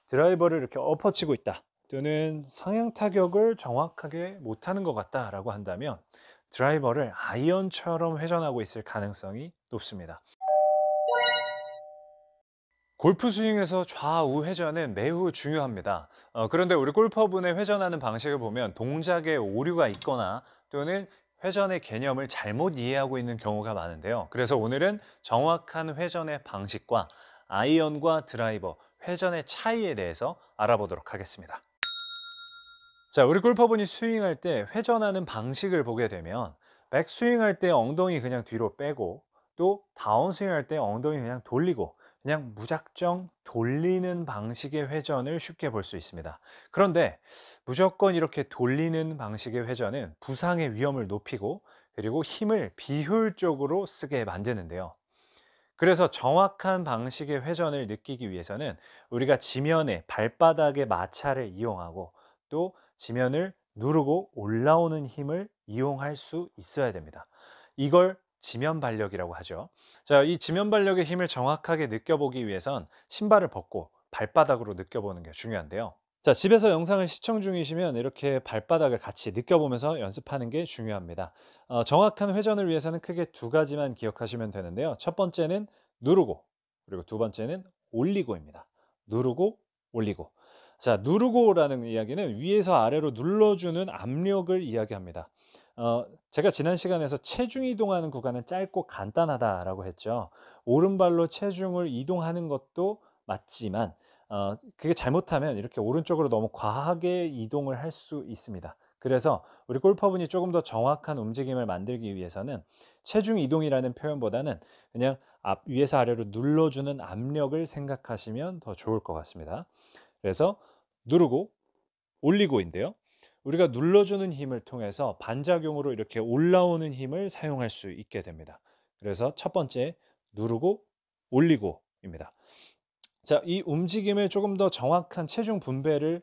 드라이버를 이렇게 엎어치고 있다 또는 상향 타격을 정확하게 못하는 것 같다라고 한다면 드라이버를 아이언처럼 회전하고 있을 가능성이 높습니다. 골프 스윙에서 좌우 회전은 매우 중요합니다. 그런데 우리 골퍼분의 회전하는 방식을 보면 동작에 오류가 있거나 또는 회전의 개념을 잘못 이해하고 있는 경우가 많은데요. 그래서 오늘은 정확한 회전의 방식과 아이언과 드라이버, 회전의 차이에 대해서 알아보도록 하겠습니다. 자, 우리 골퍼분이 스윙할 때 회전하는 방식을 보게 되면 백스윙할 때 엉덩이 그냥 뒤로 빼고 또 다운스윙할 때 엉덩이 그냥 돌리고 그냥 무작정 돌리는 방식의 회전을 쉽게 볼 수 있습니다. 그런데 무조건 이렇게 돌리는 방식의 회전은 부상의 위험을 높이고 그리고 힘을 비효율적으로 쓰게 만드는데요. 그래서 정확한 방식의 회전을 느끼기 위해서는 우리가 지면의 발바닥의 마찰을 이용하고 또 지면을 누르고 올라오는 힘을 이용할 수 있어야 됩니다. 이걸 지면 발력이라고 하죠. 자, 이 지면 발력의 힘을 정확하게 느껴보기 위해선 신발을 벗고 발바닥으로 느껴보는 게 중요한데요. 자, 집에서 영상을 시청 중이시면 이렇게 발바닥을 같이 느껴보면서 연습하는 게 중요합니다. 정확한 회전을 위해서는 크게 두 가지만 기억하시면 되는데요. 첫 번째는 누르고, 그리고 두 번째는 올리고입니다. 누르고, 올리고. 자, 누르고라는 이야기는 위에서 아래로 눌러주는 압력을 이야기합니다. 제가 지난 시간에서 체중 이동하는 구간은 짧고 간단하다라고 했죠. 오른발로 체중을 이동하는 것도 맞지만 그게 잘못하면 이렇게 오른쪽으로 너무 과하게 이동을 할 수 있습니다. 그래서 우리 골퍼분이 조금 더 정확한 움직임을 만들기 위해서는 체중 이동이라는 표현보다는 그냥 위에서 아래로 눌러주는 압력을 생각하시면 더 좋을 것 같습니다. 그래서 누르고 올리고인데요. 우리가 눌러주는 힘을 통해서 반작용으로 이렇게 올라오는 힘을 사용할 수 있게 됩니다. 그래서 첫 번째 누르고 올리고입니다. 자, 이 움직임을 조금 더 정확한 체중 분배를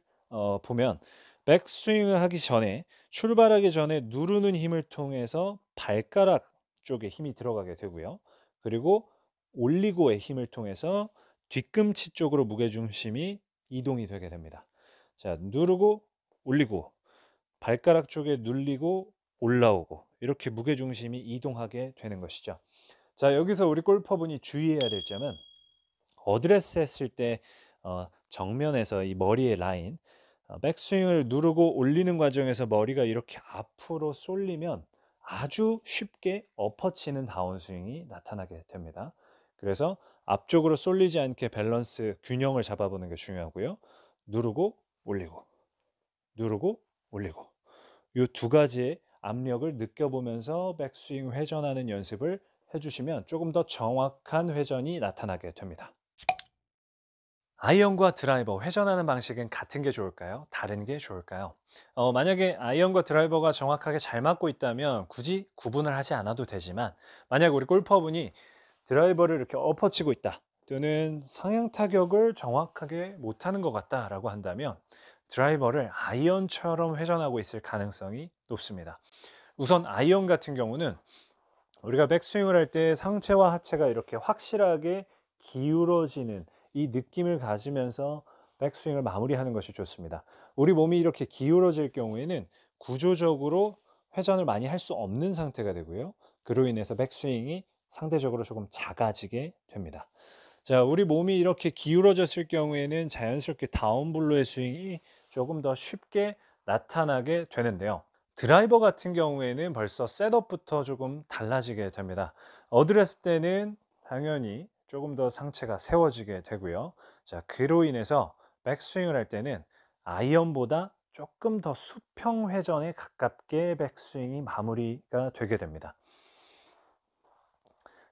보면 백스윙을 하기 전에 출발하기 전에 누르는 힘을 통해서 발가락 쪽에 힘이 들어가게 되고요. 그리고 올리고의 힘을 통해서 뒤꿈치 쪽으로 무게중심이 이동이 되게 됩니다. 자, 누르고 올리고 발가락 쪽에 눌리고 올라오고 이렇게 무게중심이 이동하게 되는 것이죠. 자, 여기서 우리 골퍼분이 주의해야 될 점은 어드레스 했을 때 정면에서 이 머리의 라인 백스윙을 누르고 올리는 과정에서 머리가 이렇게 앞으로 쏠리면 아주 쉽게 엎어치는 다운스윙이 나타나게 됩니다. 그래서 앞쪽으로 쏠리지 않게 밸런스 균형을 잡아보는 게 중요하고요. 누르고 올리고 누르고 올리고 이 두 가지의 압력을 느껴보면서 백스윙 회전하는 연습을 해주시면 조금 더 정확한 회전이 나타나게 됩니다. 아이언과 드라이버 회전하는 방식은 같은 게 좋을까요? 다른 게 좋을까요? 만약에 아이언과 드라이버가 정확하게 잘 맞고 있다면 굳이 구분을 하지 않아도 되지만 만약 우리 골퍼분이 드라이버를 이렇게 엎어치고 있다 또는 상향 타격을 정확하게 못하는 것 같다라고 한다면 드라이버를 아이언처럼 회전하고 있을 가능성이 높습니다. 우선 아이언 같은 경우는 우리가 백스윙을 할 때 상체와 하체가 이렇게 확실하게 기울어지는 이 느낌을 가지면서 백스윙을 마무리하는 것이 좋습니다. 우리 몸이 이렇게 기울어질 경우에는 구조적으로 회전을 많이 할 수 없는 상태가 되고요. 그로 인해서 백스윙이 상대적으로 조금 작아지게 됩니다. 자, 우리 몸이 이렇게 기울어졌을 경우에는 자연스럽게 다운블로의 스윙이 조금 더 쉽게 나타나게 되는데요. 드라이버 같은 경우에는 벌써 셋업부터 조금 달라지게 됩니다. 어드레스 때는 당연히 조금 더 상체가 세워지게 되고요. 자, 그로 인해서 백스윙을 할 때는 아이언보다 조금 더 수평 회전에 가깝게 백스윙이 마무리가 되게 됩니다.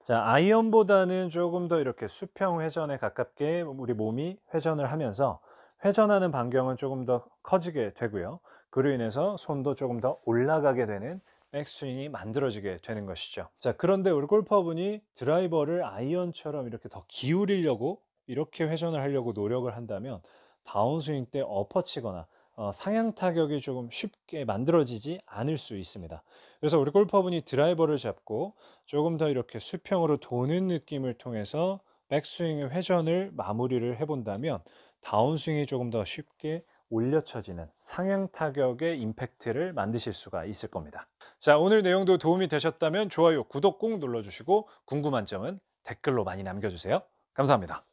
자, 아이언보다는 조금 더 이렇게 수평 회전에 가깝게 우리 몸이 회전을 하면서 회전하는 반경은 조금 더 커지게 되고요. 그로 인해서 손도 조금 더 올라가게 되는 백스윙이 만들어지게 되는 것이죠. 자, 그런데 우리 골퍼분이 드라이버를 아이언처럼 이렇게 더 기울이려고 이렇게 회전을 하려고 노력을 한다면 다운스윙 때 엎어치거나 상향 타격이 조금 쉽게 만들어지지 않을 수 있습니다. 그래서 우리 골퍼분이 드라이버를 잡고 조금 더 이렇게 수평으로 도는 느낌을 통해서 백스윙의 회전을 마무리를 해본다면 다운스윙이 조금 더 쉽게 올려 쳐지는 상향 타격의 임팩트를 만드실 수가 있을 겁니다. 자, 오늘 내용도 도움이 되셨다면 좋아요, 구독 꼭 눌러주시고 궁금한 점은 댓글로 많이 남겨주세요. 감사합니다.